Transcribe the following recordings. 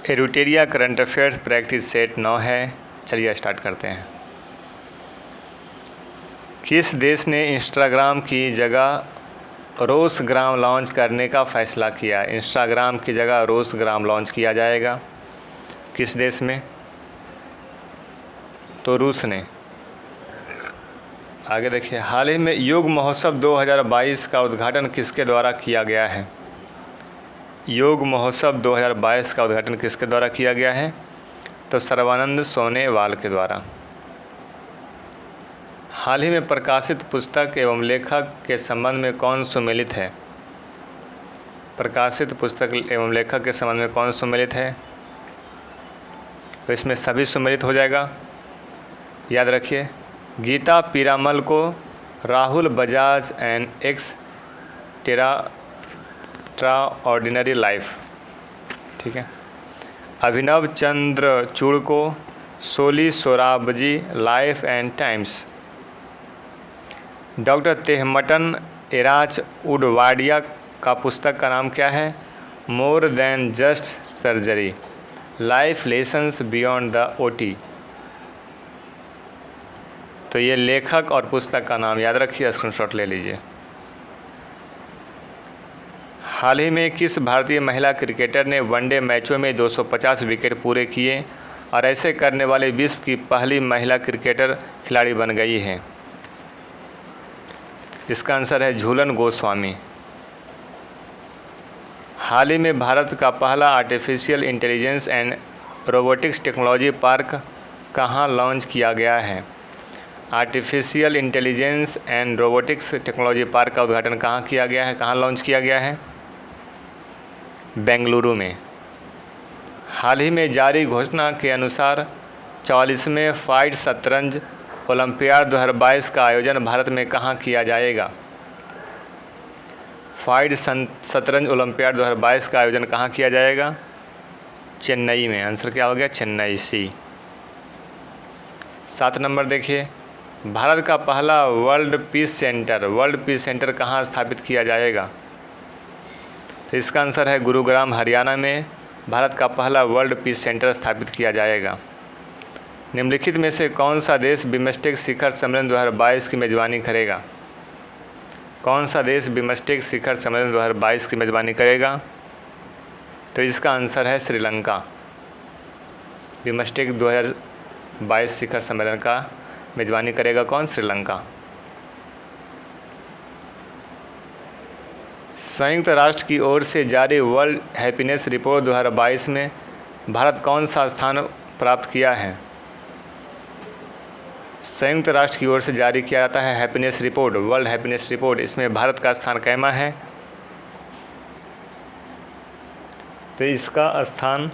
एरुटेरिया current affairs practice set 9 है। चलिए start करते हैं। किस देश ने इंस्टाग्राम की जगह रोसग्राम लॉन्च करने का फैसला किया? इंस्टाग्राम की जगह रोसग्राम लॉन्च किया जाएगा। किस देश में? तो रूस ने। आगे देखिए, हाल ही में योग महोत्सव 2022 का उद्घाटन किसके द्वारा किया गया है? योग महोत्सव 2022 का उद्घाटन किसके द्वारा किया गया है? तो सर्बानंद सोनोवाल के द्वारा। हाल ही में प्रकाशित पुस्तक एवं लेखक के संबंध में कौन सुमेलित है? प्रकाशित पुस्तक एवं लेखक के संबंध में कौन सुमेलित है? तो इसमें सभी सुमेलित हो जाएगा। याद रखिए, गीता पीरामल को Rahul Bajaj and extraordinary life, ठीक है। अभिनव चंद्रचूड़ को Soli Sorabjee life and times. Doctor Tehemton Erach Udwadia का पुस्तक का नाम क्या है? More than just surgery, life lessons beyond the OT. तो ये लेखक और पुस्तक का नाम याद रखिए, स्क्रीनशॉट ले लीजिए। हाल ही में किस भारतीय महिला क्रिकेटर ने वनडे मैचों में 250 विकेट पूरे किए और ऐसे करने वाले विश्व की पहली महिला क्रिकेटर खिलाड़ी बन गई है? इसका आंसर है झूलन गोस्वामी। हाल ही में भारत का पहला artificial intelligence and robotics technology park कहाँ लॉन्च किया गया है? Artificial intelligence and robotics technology park का उद्घाटन कहाँ किया गया है? कहाँ लॉन्च किया गया है? बेंगलुरु में। हाल ही में जारी घोषणा के अनुसार 44वें फाइड शतरंज ओलंपियाड 2022 का आयोजन भारत में कहाँ किया जाएगा? फाइड शतरंज ओलंपियाड 2022 का आयोजन कहाँ किया जाएगा? चेन्नई में। आंसर क्या हो गया? चेन्नई, सी। 7 नंबर देखिए, भारत का पहला वर्ल्ड पीस सेंटर कहाँ स्थापित किया जाएगा? तो इसका आंसर है गुरुग्राम, हरियाणा में भारत का पहला वर्ल्ड पीस सेंटर स्थापित किया जाएगा। निम्नलिखित में से कौन सा देश बिमस्टेक शिखर सम्मेलन 2022 की मेज़बानी करेगा? कौन सा देश बिमस्टेक शिखर सम्मेलन 2022 की मेज़बानी करेगा? तो इसका आंसर है श्रीलंका। बिमस्टेक 2022 शिखर सम्मेलन का मेज़बानी करेगा कौन? श्रीलंका। संयुक्त राष्ट्र की ओर से जारी वर्ल्ड हैप्पीनेस रिपोर्ट 2022 में भारत कौन सा स्थान प्राप्त किया है? संयुक्त राष्ट्र की ओर से जारी किया जाता है happiness report, world happiness report. इसमें भारत का स्थान कैमा है? तो इसका स्थान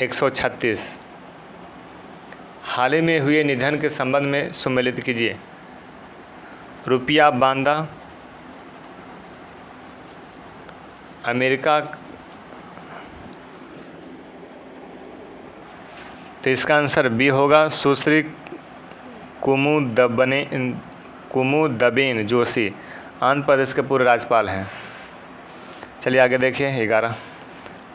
136। हाल ही में हुए निधन के संबंध में सुमेलित कीजिए। रुपिया बांदा, अमेरिका। तो इसका आंसर बी होगा, सुश्री कुमुदबेन जोशी, आंध्र प्रदेश के पूर्व राज्यपाल हैं। चलिए आगे देखिए। 11,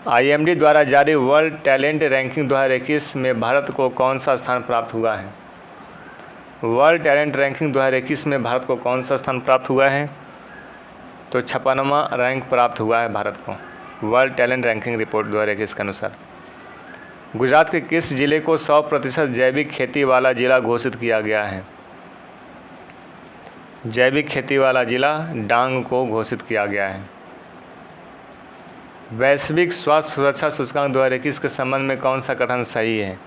IMD द्वारा जारी वर्ल्ड टैलेंट रैंकिंग 2021 में भारत को कौन सा स्थान प्राप्त हुआ है? वर्ल्ड टैलेंट रैंकिंग 2021 में भारत को कौन सा स्थान प्राप्त हुआ है? तो 56वां रैंक प्राप्त हुआ है भारत को, वर्ल्ड टैलेंट रैंकिंग रिपोर्ट 2021 के अनुसार। गुजरात के किस जिले को 100% जैविक खेती वाला जिला घोषित किया गया है? जैविक खेती वाला जिला डांग को घोषित किया गया है। वैश्विक स्वास्थ्य सुरक्षा सूचकांक 2021 के संबंध में कौन सा कथन सही है?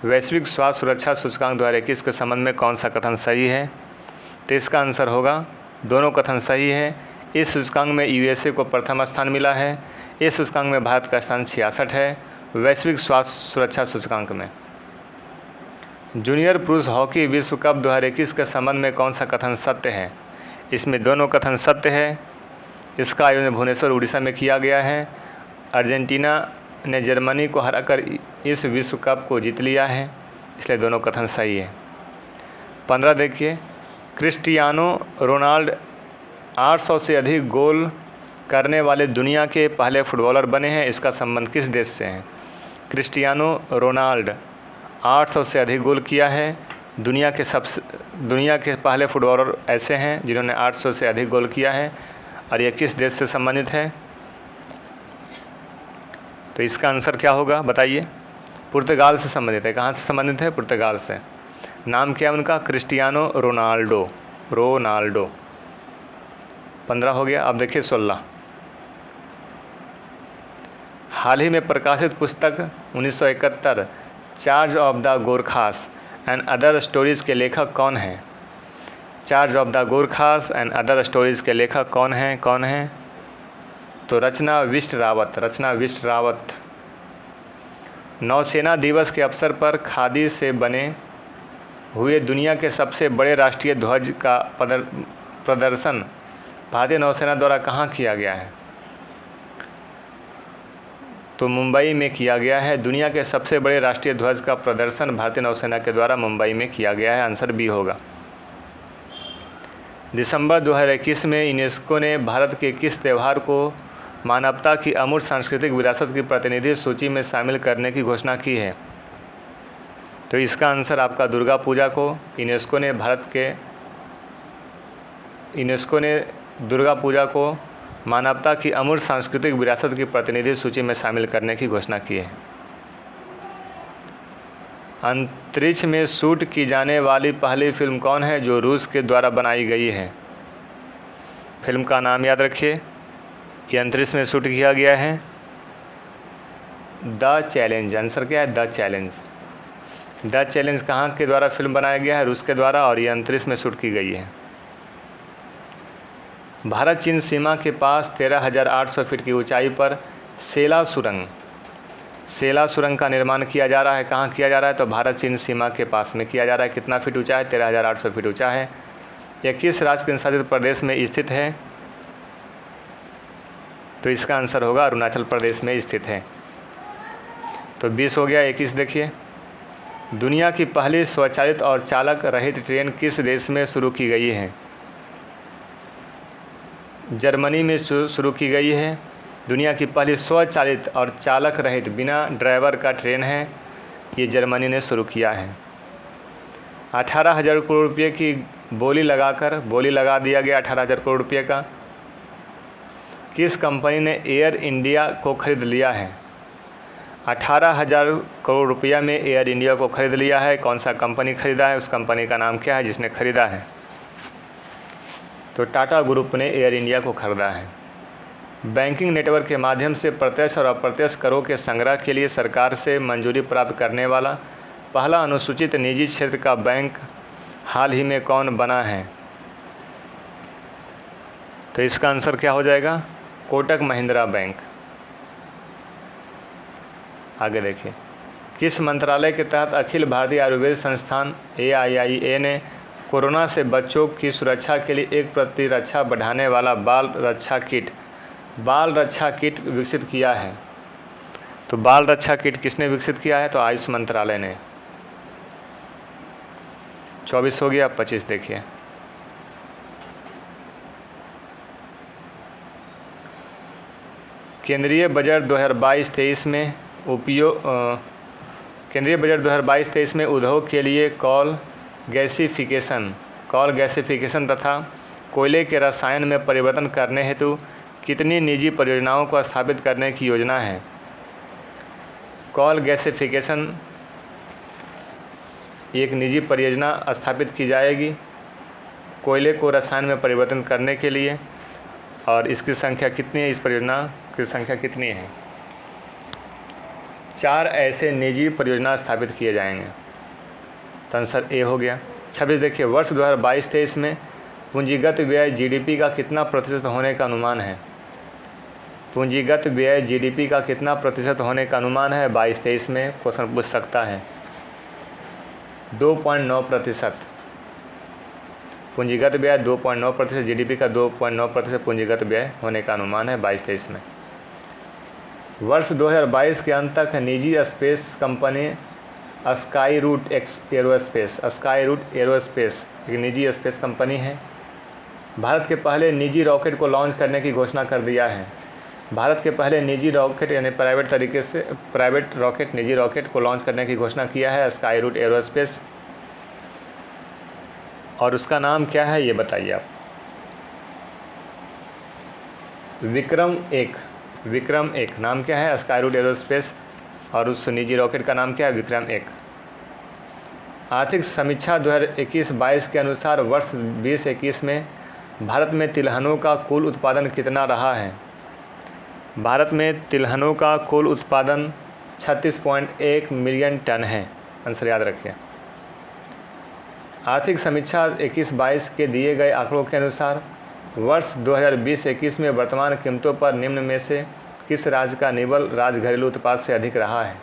वैश्विक स्वास्थ्य सुरक्षा सूचकांक 2021 के संबंध में कौन सा कथन सही है? तो इसका आंसर होगा दोनों कथन सही है। इस सूचकांक में USA को प्रथम स्थान मिला है। इस सूचकांक में भारत का स्थान 66 है वैश्विक स्वास्थ्य सुरक्षा सूचकांक में। जूनियर पुरुष हॉकी विश्व कप 2021 के संबंध में कौन सा कथन सत्य है? इसमें दोनों कथन सत्य है। इसका आयोजन भुवनेश्वर, उड़ीसा में किया गया है। अर्जेंटीना ने जर्मनी को हराकर इस विश्व कप को जीत लिया है, इसलिए दोनों कथन सही है। 15 देखिए, क्रिस्टियानो रोनाल्डो 800 से अधिक गोल करने वाले दुनिया के पहले फुटबॉलर बने हैं, इसका संबंध किस देश से है? क्रिस्टियानो रोनाल्डो 800 से अधिक गोल किया है। दुनिया के पहले फुटबॉलर ऐसे हैं जिन्होंने 800 से अधिक गोल किया है, और यह किस देश से संबंधित है? तो इसका आंसर क्या होगा बताइए? पुर्तगाल से संबंधित है। कहाँ से संबंधित है? पुर्तगाल से। नाम क्या है उनका? Cristiano Ronaldo. 15 हो गया। अब देखिए 16। हाल ही में प्रकाशित पुस्तक 1971 charge of the Gorkhas and other stories के लेखक कौन हैं? Charge of the Gorkhas and other stories के लेखक कौन हैं? तो रचना बिष्ट रावत। नौसेना दिवस के अवसर पर खादी से बने हुए दुनिया के सबसे बड़े राष्ट्रीय ध्वज का प्रदर्शन भारतीय नौसेना द्वारा कहाँ किया गया है? तो मुंबई में किया गया है। दुनिया के सबसे बड़े राष्ट्रीय ध्वज का प्रदर्शन भारतीय नौसेना के द्वारा मुंबई में किया गया है। आंसर बी होगा। दिसंबर 2021 में यूनेस्को ने भारत के किस त्यौहार को मानवता की अमूर्त सांस्कृतिक विरासत की प्रतिनिधि सूची में शामिल करने की घोषणा की है? तो इसका आंसर आपका दुर्गा पूजा को यूनेस्को ने दुर्गा पूजा को मानवता की अमूर्त सांस्कृतिक विरासत की प्रतिनिधि सूची में शामिल करने की घोषणा की है। अंतरिक्ष में शूट की जाने वाली पहली फिल्म कौन है जो रूस के द्वारा बनाई गई है? फिल्म का नाम याद रखिए। ये अंतरिक्ष में शूट किया गया है। The challenge. आंसर क्या है? The challenge. द चैलेंज कहाँ के द्वारा फिल्म बनाया गया है? रूस के द्वारा, और ये अंतरिक्ष में शूट की गई है। भारत चीन सीमा के पास 13,800 फीट की ऊंचाई पर सेला सुरंग का निर्माण किया जा रहा है। कहाँ किया जा रहा है? तो भारत चीन सीमा के पास में किया जा रहा है। कितना फीट ऊंचा है? 13,800 फीट ऊंचा है। यह किस राज्य केंद्र शासित प्रदेश में स्थित है? तो इसका आंसर होगा अरुणाचल प्रदेश में स्थित है। तो 20 हो गया। 21 देखिए। दुनिया की पहली स्वचालित और चालक रहित ट्रेन किस देश में शुरू की गई है? जर्मनी में शुरू की गई है। दुनिया की पहली स्वचालित और चालक रहित बिना ड्राइवर का ट्रेन है, ये जर्मनी ने शुरू किया है। 18,000 करोड़ रुपये की बोली लगा दिया गया 18,000 करोड़ रुपये का। किस कंपनी ने एयर इंडिया को खरीद लिया है? 18,000 करोड़ रुपया में एयर इंडिया को खरीद लिया है। कौन सा कंपनी खरीदा है? उस कंपनी का नाम क्या है जिसने खरीदा है? तो टाटा ग्रुप ने एयर इंडिया को खरीदा है। बैंकिंग नेटवर्क के माध्यम से प्रत्यक्ष और अप्रत्यक्ष करों के संग्रह के लिए सरकार से मंजूरी प्राप्त करने वाला पहला अनुसूचित निजी क्षेत्र का बैंक हाल ही में कौन बना है? तो इसका आंसर क्या हो जाएगा? कोटक महिंद्रा बैंक। आगे देखिए। किस मंत्रालय के तहत अखिल भारतीय आयुर्वेद संस्थान AIIA ने कोरोना से बच्चों की सुरक्षा के लिए एक प्रतिरक्षा बढ़ाने वाला बाल रक्षा किट विकसित किया है? तो बाल रक्षा किट किसने विकसित किया है? तो आयुष मंत्रालय ने। 24 हो गया। 25 देखिए। केंद्रीय बजट 2022-23 में उद्योग के लिए कॉल गैसिफिकेशन तथा कोयले के रसायन में परिवर्तन करने हेतु कितनी निजी परियोजनाओं को स्थापित करने की योजना है? कॉल गैसिफिकेशन एक निजी परियोजना स्थापित की जाएगी कोयले को रसायन में परिवर्तन करने के लिए। और इसकी संख्या कितनी है? इस परियोजना की संख्या कितनी है? 4 ऐसे निजी परियोजना स्थापित किए जाएंगे। तो आंसर ए हो गया। 26 देखिए। वर्ष 2022-23 में पूंजीगत व्यय GDP का कितना प्रतिशत होने का अनुमान है? पूंजीगत व्यय GDP का कितना प्रतिशत होने का अनुमान है? 22-23 में क्वेश्चन पूछ सकता है। 2.9%। पूंजीगत व्यय 2.9%, GDP का 2.9% पूंजीगत व्यय होने का अनुमान है 22-23 में। वर्ष 2022 के अंत तक निजी space company Skyroot Aerospace एक निजी स्पेस कंपनी है, भारत के पहले निजी रॉकेट को लॉन्च करने की घोषणा कर दिया है। भारत के पहले निजी रॉकेट यानी प्राइवेट रॉकेट निजी रॉकेट को लॉन्च करने की घोषणा किया है स्काई रूट एरोस्पेस। और उसका नाम क्या है ये बताइए आप। विक्रम एक नाम क्या है स्काई रूट एरोस्पेस, और उस निजी रॉकेट का नाम क्या है विक्रम एक। आर्थिक समीक्षा 2021-22 के अनुसार वर्ष 2021 में भारत में तिलहनों का कुल उत्पादन कितना रहा है। भारत में तिलहनों का कुल उत्पादन 36.1 मिलियन टन है। आंसर याद रखिए। आर्थिक समीक्षा 21-22 के दिए गए आंकड़ों के अनुसार वर्ष 2020-21 में वर्तमान कीमतों पर निम्न में से किस राज्य का निवल राज्य घरेलू उत्पाद से अधिक रहा है।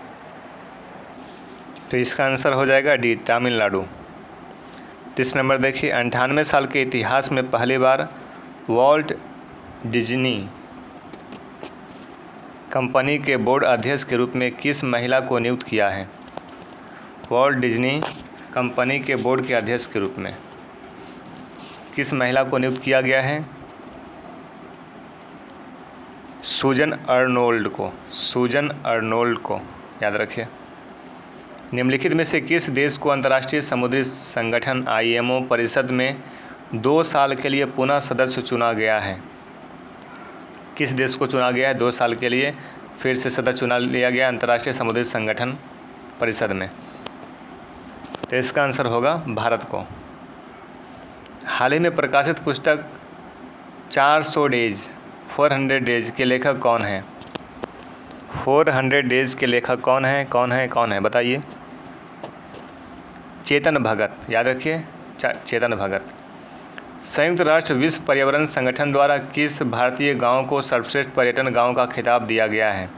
तो इसका आंसर हो जाएगा डी, तमिलनाडु। 30 नंबर देखिए, 98 साल के इतिहास में पहली बार वॉल्ट डिज्नी कंपनी के बोर्ड अध्यक्ष के रूप में किस महिला को नियुक्त किया है। वॉल्ट डिज्नी कंपनी के बोर्ड के अध्यक्ष के रूप में किस महिला को नियुक्त किया गया है। सूजन अर्नोल्ड को याद रखिए। निम्नलिखित में से किस देश को अंतर्राष्ट्रीय समुद्री संगठन IMO परिषद में 2 साल के लिए पुनः सदस्य चुना गया है। किस देश को चुना गया है 2 साल के लिए फिर से सदस्य चुना लिया गया अंतर्राष्ट्रीय समुद्री संगठन परिषद में। तो इसका आंसर होगा भारत को। हाल ही में प्रकाशित पुस्तक 400 डेज के लेखक कौन है। 400 डेज के लेखक कौन है बताइए। चेतन भगत, याद रखिए चेतन भगत। संयुक्त राष्ट्र विश्व पर्यावरण संगठन द्वारा किस भारतीय गांव को सर्वश्रेष्ठ पर्यटन गांव का खिताब दिया गया है।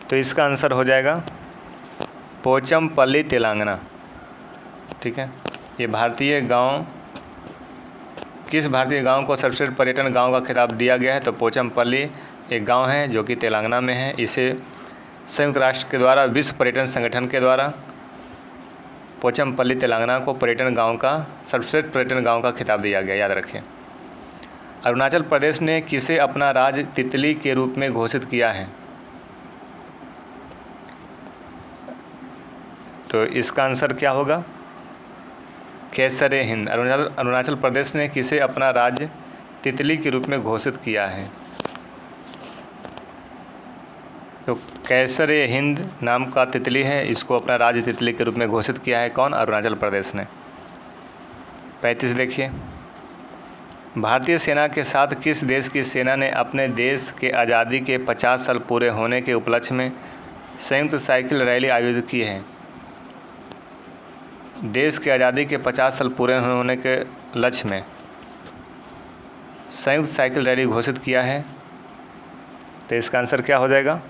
तो इसका आंसर हो जाएगा पोचमपल्ली, तेलंगाना। ठीक है, ये किस भारतीय गांव को सर्वश्रेष्ठ पर्यटन गांव का खिताब दिया गया है। तो पोचमपल्ली एक गांव है जो कि तेलंगाना में है। इसे संयुक्त राष्ट्र के द्वारा विश्व पर्यटन संगठन के द्वारा पोचमपल्ली तेलंगाना को सर्वश्रेष्ठ पर्यटन गांव का खिताब दिया गया, याद रखें। अरुणाचल प्रदेश ने किसे अपना राज्य तितली के रूप में घोषित किया है। तो इसका आंसर क्या होगा केसरे हिंद। अरुणाचल प्रदेश ने किसे अपना राज्य तितली के रूप में घोषित किया है। तो केसरे हिंद नाम का तितली है, इसको अपना राज्य तितली के रूप में घोषित किया है कौन, अरुणाचल प्रदेश ने। 35 देखिए, भारतीय सेना के साथ किस देश की सेना ने अपने देश के आज़ादी के 50 साल पूरे होने के उपलक्ष्य में संयुक्त साइकिल रैली आयोजित की है। देश की आज़ादी के 50 साल पूरे होने के लक्ष्य में संयुक्त साइकिल रैली घोषित किया है। तो इसका आंसर क्या हो जाएगा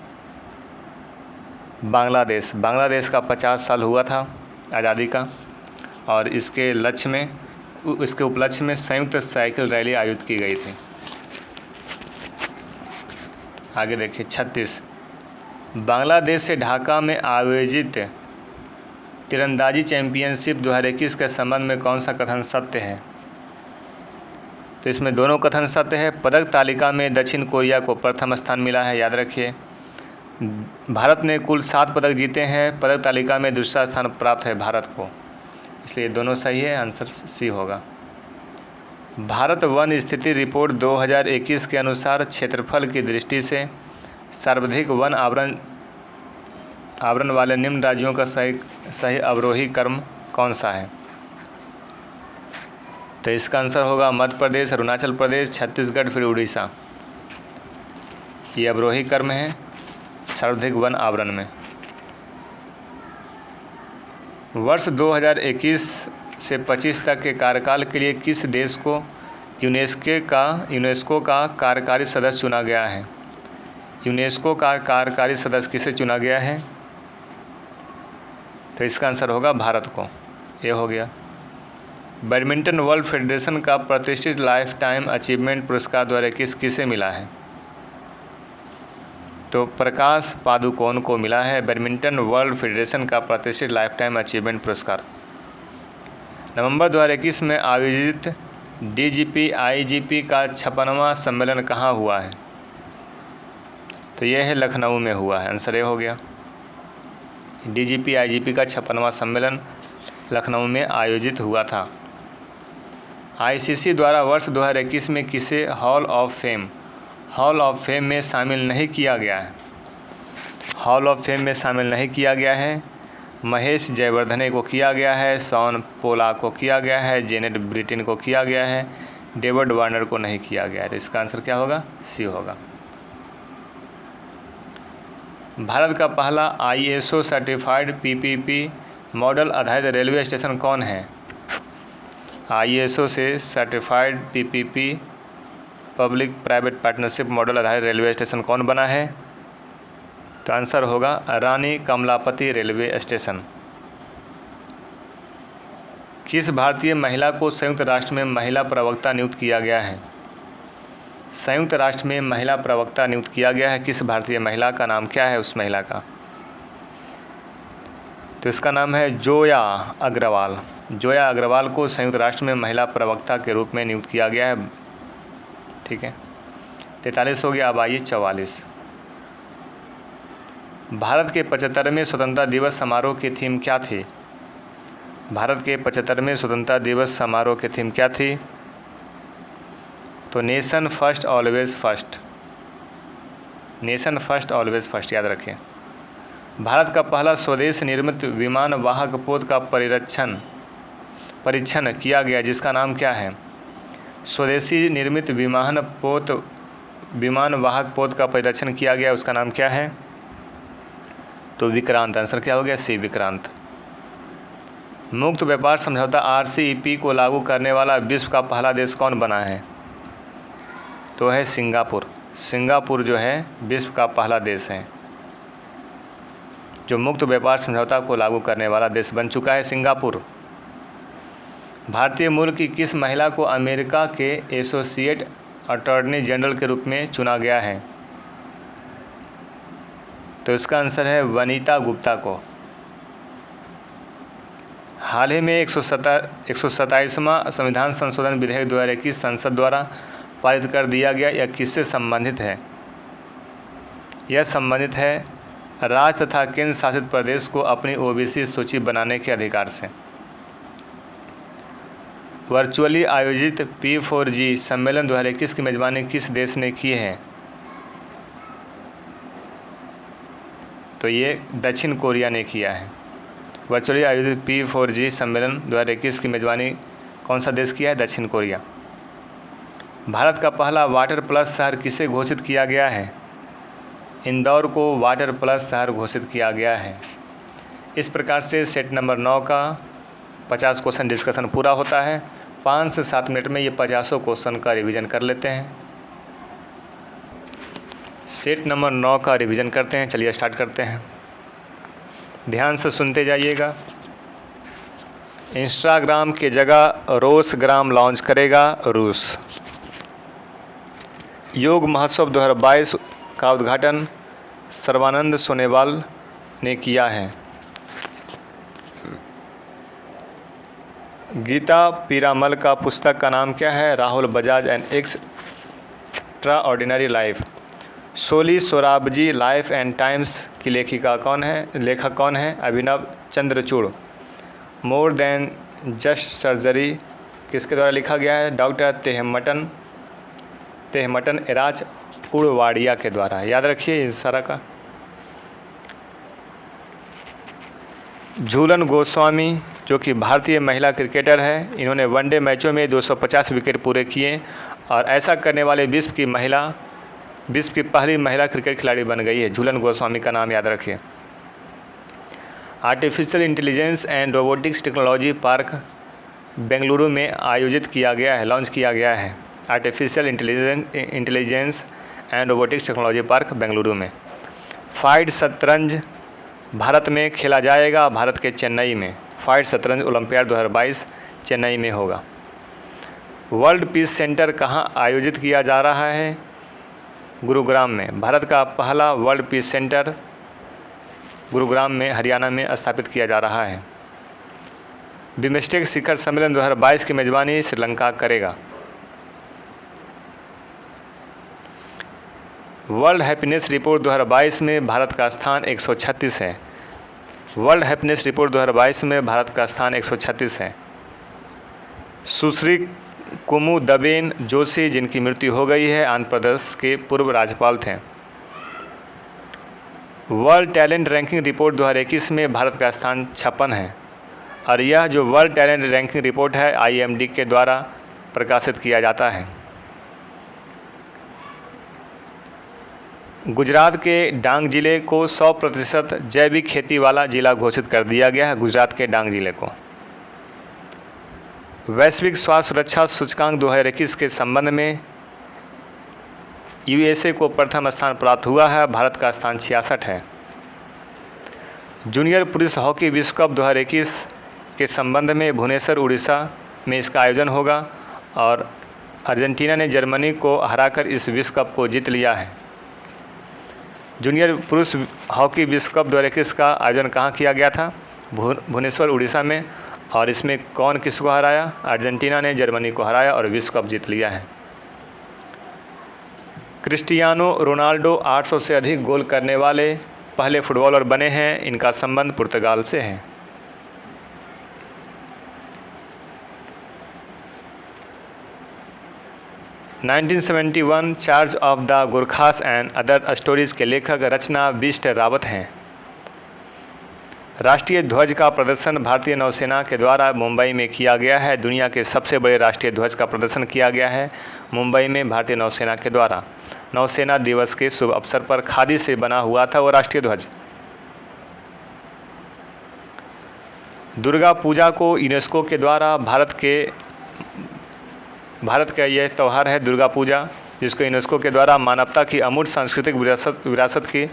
बांग्लादेश का 50 साल हुआ था आज़ादी का, और इसके उपलक्ष्य में संयुक्त साइकिल रैली आयोजित की गई थी। आगे देखिए 36, बांग्लादेश से ढाका में आयोजित तीरंदाजी चैंपियनशिप 2021 के संबंध में कौन सा कथन सत्य है। तो इसमें दोनों कथन सत्य है। पदक तालिका में दक्षिण कोरिया को प्रथम स्थान मिला है, याद रखिए। भारत ने कुल 7 पदक जीते हैं, पदक तालिका में दूसरा स्थान प्राप्त है भारत को, इसलिए दोनों सही है, आंसर सी होगा। भारत वन स्थिति रिपोर्ट 2021 के अनुसार क्षेत्रफल की दृष्टि से सर्वाधिक वन आवरण वाले निम्न राज्यों का सही अवरोही क्रम कौन सा है। तो इसका आंसर होगा मध्य प्रदेश, अरुणाचल प्रदेश, छत्तीसगढ़, फिर उड़ीसा। ये अवरोही क्रम है सर्वाधिक वन आवरण में। वर्ष 2021 से 25 तक के कार्यकाल के लिए किस देश को यूनेस्को का कार्यकारी सदस्य चुना गया है। यूनेस्को का कार्यकारी सदस्य किसे चुना गया है। तो इसका आंसर होगा भारत को। ये हो गया। बैडमिंटन वर्ल्ड फेडरेशन का प्रतिष्ठित लाइफ टाइम अचीवमेंट पुरस्कार द्वारा किसे मिला है। तो प्रकाश पादुकोण को मिला है बैडमिंटन वर्ल्ड फेडरेशन का प्रतिष्ठित लाइफ टाइम अचीवमेंट पुरस्कार। नवंबर 2021 में आयोजित DGP IGP का 56वां सम्मेलन कहाँ हुआ है? तो यह है लखनऊ में हुआ है, आंसर ये हो गया। DGP IGP का 56वां सम्मेलन लखनऊ में आयोजित हुआ था। ICC द्वारा वर्ष 2021 में किसे हॉल ऑफ फेम में शामिल नहीं किया गया है? हॉल ऑफ फेम में शामिल नहीं किया गया है। महेश जयवर्धने को किया गया है, शॉन पोला को किया गया है, जेनेट ब्रिटेन को किया गया है, डेविड वार्नर को नहीं किया गया है। तो इसका आंसर क्या होगा? सी होगा। भारत का पहला ISO सर्टिफाइड PPP मॉडल आधारित रेलवे स्टेशन कौन है? ISO से certified PPP public private partnership model आधारित रेलवे स्टेशन कौन बना है? तो आंसर होगा रानी कमलापति रेलवे स्टेशन। किस भारतीय महिला को संयुक्त राष्ट्र में महिला प्रवक्ता नियुक्त किया गया है? संयुक्त राष्ट्र में महिला प्रवक्ता नियुक्त किया गया है। किस भारतीय महिला का नाम क्या है उस महिला का? तो इसका नाम है जोया अग्रवाल। जोया अग्रवाल को संयुक्त राष्ट्र में महिला प्रवक्ता के रूप में नियुक्त किया गया है। ठीक है, 43 हो गया। अब आइए 44। भारत के 75वें स्वतंत्रता दिवस समारोह की थीम क्या थी? भारत के 75वें स्वतंत्रता दिवस समारोह की थीम क्या थी? तो nation first always first. Nation first always first याद रखें। भारत का पहला स्वदेश निर्मित विमान वाहक पोत का परीक्षण किया गया जिसका नाम क्या है? स्वदेशी निर्मित विमान वाहक पोत का परीक्षण किया गया, उसका नाम क्या है? तो विक्रांत। आंसर क्या हो गया? सी, विक्रांत। मुक्त व्यापार समझौता RCEP को लागू करने वाला विश्व का पहला देश कौन बना है? तो है सिंगापुर। सिंगापुर जो है विश्व का पहला देश है जो मुक्त व्यापार समझौता को लागू करने वाला देश बन चुका है, सिंगापुर। भारतीय मूल की किस महिला को अमेरिका के एसोसिएट अटॉर्नी जनरल के रूप में चुना गया है? तो इसका आंसर है वनीता गुप्ता को। हाल ही में 127वां संविधान संशोधन विधेयक 2021 संसद द्वारा पारित कर दिया गया। यह किससे संबंधित है? यह संबंधित है राज्य तथा केंद्र शासित प्रदेश को अपनी OBC सूची बनाने के अधिकार से। वर्चुअली आयोजित P4G सम्मेलन 2021 की मेजबानी किस देश ने की है? तो ये दक्षिण कोरिया ने किया है। वर्चुअली आयोजित P4G सम्मेलन 2021 की मेजबानी कौन सा देश किया है? दक्षिण कोरिया। भारत का पहला वाटर प्लस शहर किसे घोषित किया गया है? इंदौर को वाटर प्लस शहर घोषित किया गया है। इस प्रकार से सेट नंबर 9 का 50 क्वेश्चन डिस्कशन पूरा होता है। 5 से 7 मिनट में ये 50 क्वेश्चन का रिवीजन कर लेते हैं। सेट नंबर 9 का रिवीजन करते हैं। चलिए स्टार्ट करते हैं, ध्यान से सुनते जाइएगा। इंस्टाग्राम की जगह रोसग्राम लॉन्च करेगा रूस। योग महोत्सव 2022 का उद्घाटन सर्बानंद सोनोवाल ने किया है। गीता पीरामल का पुस्तक का नाम क्या है? Rahul Bajaj and extraordinary life. Soli Sorabjee life and times की लेखक कौन है? Abhinav Chandrachud. More than just surgery किसके द्वारा लिखा गया है? डॉक्टर तेहमटन एराज उड़वाड़िया के द्वारा। याद रखिए इस सारा का। झूलन गोस्वामी जो कि भारतीय महिला क्रिकेटर है, इन्होंने वनडे मैचों में 250 विकेट पूरे किए और ऐसा करने वाले विश्व की पहली महिला क्रिकेट खिलाड़ी बन गई है। झूलन गोस्वामी का नाम याद रखिए। Artificial intelligence and robotics technology park Bengaluru में आयोजित किया गया है, लॉन्च किया गया है। Artificial intelligence and robotics technology park Bengaluru में। फाइड शतरंज भारत में खेला जाएगा, भारत के चेन्नई में। फाइड शतरंज ओलंपियाड 2022 चेन्नई में होगा। वर्ल्ड पीस सेंटर कहाँ आयोजित किया जा रहा है? गुरुग्राम में। भारत का पहला वर्ल्ड पीस सेंटर गुरुग्राम में हरियाणा में स्थापित किया जा रहा है। बिम्स्टेक शिखर सम्मेलन 2022 की मेजबानी श्रीलंका करेगा। वर्ल्ड हैप्पीनेस रिपोर्ट 2022 में भारत का स्थान 136 है। वर्ल्ड हैप्पीनेस रिपोर्ट 2022 में भारत का स्थान 136 है। सुश्री कुमुदबेन जोशी, जिनकी मृत्यु हो गई है, आंध्र प्रदेश के पूर्व राज्यपाल थे। वर्ल्ड टैलेंट रैंकिंग रिपोर्ट 2021 में भारत का स्थान 56 है और यह जो वर्ल्ड टैलेंट रैंकिंग रिपोर्ट है IMD के द्वारा प्रकाशित किया जाता है। गुजरात के डांग जिले को 100% जैविक खेती वाला जिला घोषित कर दिया गया है। गुजरात के डांग जिले को वैश्विक स्वास्थ्य सुरक्षा सूचकांक 2021 के संबंध में USA को प्रथम स्थान प्राप्त हुआ है। भारत का स्थान 66 है। जूनियर पुरुष हॉकी विश्व कप 2021 के संबंध में भुवनेश्वर उड़ीसा में इसका आयोजन होगा और अर्जेंटीना ने जर्मनी को हराकर इस विश्व कप को जीत लिया है। जूनियर पुरुष हॉकी विश्व कप 2021 का आयोजन कहाँ किया गया था? भुवनेश्वर उड़ीसा में। और इसमें कौन किसको हराया? अर्जेंटीना ने जर्मनी को हराया और विश्व कप जीत लिया है। क्रिस्टियानो रोनाल्डो 800 से अधिक गोल करने वाले पहले फुटबॉलर बने हैं। इनका संबंध पुर्तगाल से है। (1971) charge of the गुरखास and other stories के लेखक रचना बिष्ट रावत हैं। राष्ट्रीय ध्वज का प्रदर्शन भारतीय नौसेना के द्वारा मुंबई में किया गया है। दुनिया के सबसे बड़े राष्ट्रीय ध्वज का प्रदर्शन किया गया है मुंबई में भारतीय नौसेना के द्वारा। नौसेना दिवस के शुभ अवसर पर खादी से बना हुआ था वो राष्ट्रीय ध्वज। दुर्गा पूजा को यूनेस्को के द्वारा भारत का यह त्यौहार है दुर्गा पूजा, जिसको यूनेस्को के द्वारा मानवता की अमूर्त सांस्कृतिक विरासत की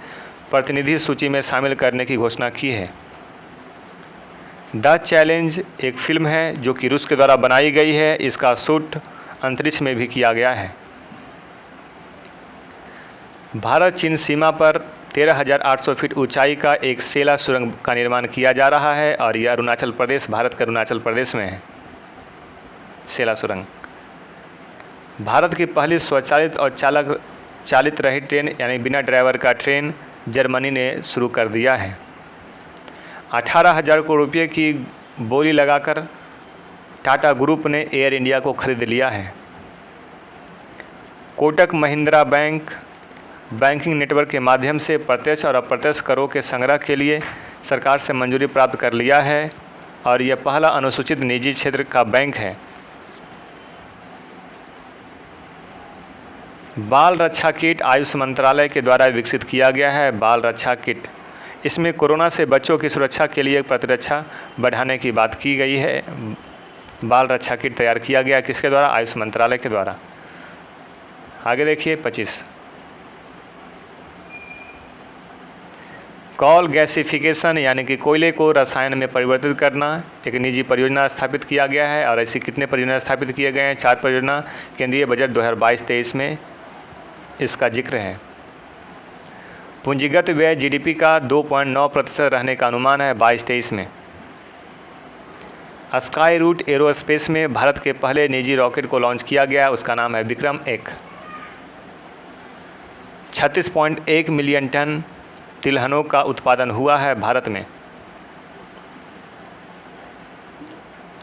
प्रतिनिधि सूची में शामिल करने की घोषणा की है। द चैलेंज एक फिल्म है जो कि रूस के द्वारा बनाई गई है। इसका शूट अंतरिक्ष में भी किया गया है। भारत चीन सीमा पर 13,800 फीट ऊंचाई का एक सेला सुरंग का निर्माण किया जा रहा है और यह अरुणाचल प्रदेश, भारत के अरुणाचल प्रदेश में है सेला सुरंग। भारत की पहली स्वचालित और चालित रहित ट्रेन यानी बिना ड्राइवर का ट्रेन जर्मनी ने शुरू कर दिया है। 18,000 करोड़ रुपये की बोली लगाकर टाटा ग्रुप ने एयर इंडिया को खरीद लिया है। Kotak Mahindra bank banking network के माध्यम से प्रत्यक्ष और अप्रत्यक्ष करों के संग्रह के लिए सरकार से मंजूरी प्राप्त कर लिया है और यह पहला अनुसूचित निजी क्षेत्र का बैंक है। बाल रक्षा किट आयुष मंत्रालय के द्वारा विकसित किया गया है। बाल रक्षा किट, इसमें कोरोना से बच्चों की सुरक्षा के लिए प्रतिरक्षा बढ़ाने की बात की गई है। बाल रक्षा किट तैयार किया गया किसके द्वारा? आयुष मंत्रालय के द्वारा। आगे देखिए 25। कोल गैसिफिकेशन यानी कि कोयले को रसायन में परिवर्तित करना एक निजी परियोजना स्थापित किया गया है और ऐसी कितने परियोजना स्थापित किए गए हैं? 4 परियोजना केंद्रीय बजट 2022-23 में इसका जिक्र है। पूंजीगत व्यय GDP का 2.9% रहने का अनुमान है 22-23 में। स्काई रूट एरोस्पेस में भारत के पहले निजी रॉकेट को लॉन्च किया गया, उसका नाम है विक्रम 1। 36.1 मिलियन टन तिलहनों का उत्पादन हुआ है भारत में।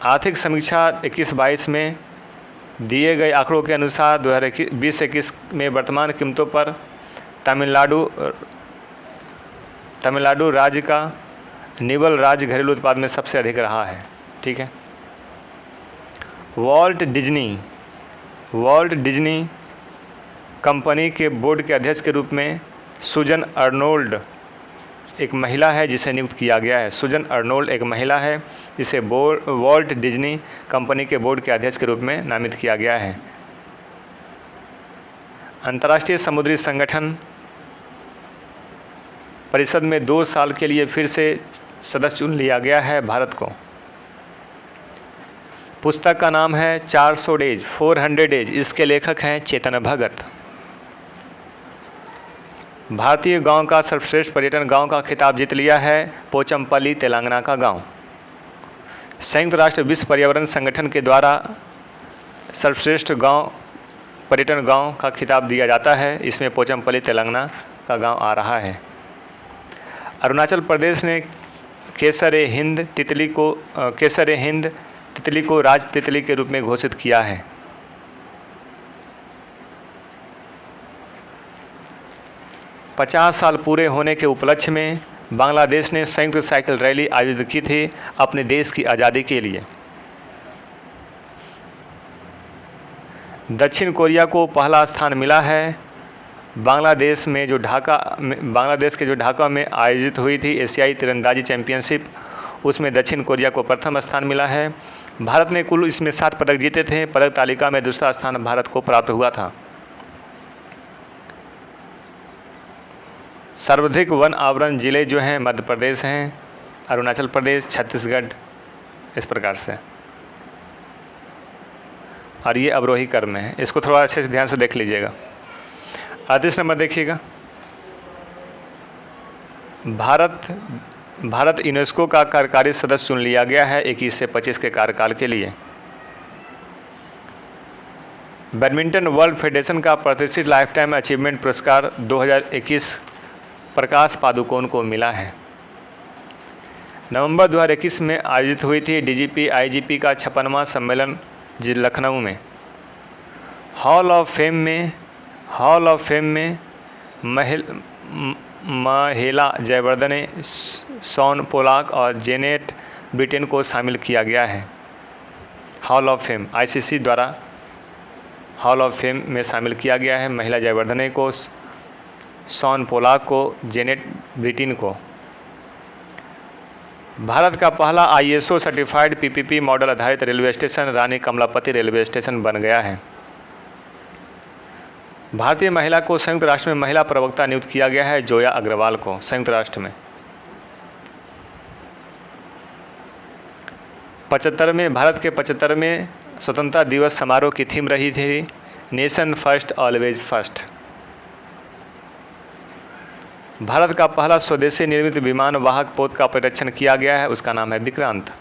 आर्थिक समीक्षा 21-22 में दिए गए आंकड़ों के अनुसार 2020-21 में वर्तमान कीमतों पर तमिलनाडु राज्य का निवल राज्य घरेलू उत्पाद में सबसे अधिक रहा है। ठीक है। वॉल्ट डिज्नी कंपनी के बोर्ड के अध्यक्ष के रूप में सुजन अर्नोल्ड एक महिला है जिसे नियुक्त किया गया है। सुजन अर्नोल्ड एक महिला है जिसे वॉल्ट डिज्नी कंपनी के बोर्ड के अध्यक्ष के रूप में नामित किया गया है। अंतर्राष्ट्रीय समुद्री संगठन परिषद में 2 साल के लिए फिर से सदस्य चुन लिया गया है भारत को। पुस्तक का नाम है 400 डेज। इसके लेखक हैं चेतन भगत। भारतीय गांव का सर्वश्रेष्ठ पर्यटन गांव का खिताब जीत लिया है पोचमपल्ली तेलंगाना का गांव। संयुक्त राष्ट्र विश्व पर्यावरण संगठन के द्वारा सर्वश्रेष्ठ गांव पर्यटन गांव का खिताब दिया जाता है। इसमें पोचमपल्ली तेलंगाना का गांव आ रहा है। अरुणाचल प्रदेश ने केसर-ए-हिंद तितली को राज तितली के रूप में घोषित किया है। पचास साल पूरे होने के उपलक्ष्य में बांग्लादेश ने संयुक्त साइकिल रैली आयोजित की थी अपने देश की आज़ादी के लिए। दक्षिण कोरिया को पहला स्थान मिला है। बांग्लादेश के जो ढाका में आयोजित हुई थी एशियाई तीरंदाजी चैंपियनशिप, उसमें दक्षिण कोरिया को प्रथम स्थान मिला है। भारत ने कुल इसमें 7 पदक जीते थे। पदक तालिका में दूसरा स्थान भारत को प्राप्त हुआ था। सर्वाधिक वन आवरण जिले जो हैं मध्य प्रदेश हैं, अरुणाचल प्रदेश, छत्तीसगढ़, इस प्रकार से। और ये अवरोही क्रम में है। इसको थोड़ा अच्छे से ध्यान से देख लीजिएगा। 38 नंबर देखिएगा। भारत यूनेस्को का कार्यकारी सदस्य चुन लिया गया है 21 से 25 के कार्यकाल के लिए। बैडमिंटन वर्ल्ड फेडरेशन का प्रतिष्ठित लाइफ टाइम अचीवमेंट पुरस्कार 2021 प्रकाश पादुकोण को मिला है। नवंबर 2021 में आयोजित हुई थी डीजीपी आईजीपी का 56वां सम्मेलन लखनऊ में। हॉल ऑफ फेम में महिला जयवर्धने, शॉन पोलाक और जेनेट ब्रिटेन को शामिल किया गया है। हॉल ऑफ फेम आईसीसी द्वारा हॉल ऑफ फेम में शामिल किया गया है महिला जयवर्धने को, शॉन पोलाक को, जेनेट ब्रिटेन को। भारत का पहला ISO सर्टिफाइड PPP मॉडल आधारित रेलवे स्टेशन रानी कमलापति रेलवे स्टेशन बन गया है। भारतीय महिला को संयुक्त राष्ट्र में महिला प्रवक्ता नियुक्त किया गया है जोया अग्रवाल को संयुक्त राष्ट्र में। 75वें भारत के 75वें स्वतंत्रता दिवस समारोह की थीम रही थी nation first always first. Bharat का पहला स्वदेशी निर्मित विमान वाहक पोत का परीक्षण किया गया है, उसका नाम है विक्रांत।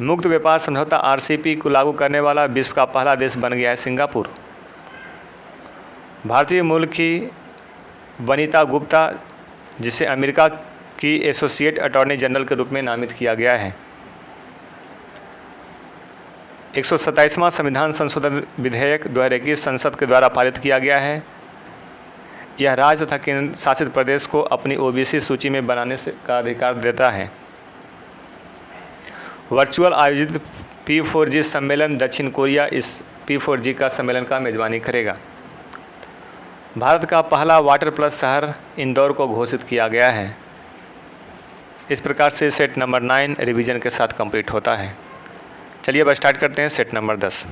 मुक्त व्यापार समझौता RCEP को लागू करने वाला विश्व का पहला देश बन गया है सिंगापुर। भारतीय मूल की वनिता गुप्ता, जिसे अमेरिका की एसोसिएट अटॉर्नी जनरल के रूप में नामित किया गया है। 127वां संविधान संशोधन विधेयक 2021 संसद के द्वारा पारित किया गया है। यह राज्य तथा केंद्र शासित प्रदेश को अपनी OBC सूची में बनाने का अधिकार देता है। वर्चुअल आयोजित P4G सम्मेलन दक्षिण कोरिया इस P4G का सम्मेलन का मेजबानी करेगा। भारत का पहला वाटर प्लस शहर इंदौर को घोषित किया गया है। इस प्रकार से सेट नंबर 9 रिवीजन के साथ कंप्लीट होता है। चलिए अब स्टार्ट करते हैं सेट नंबर 10।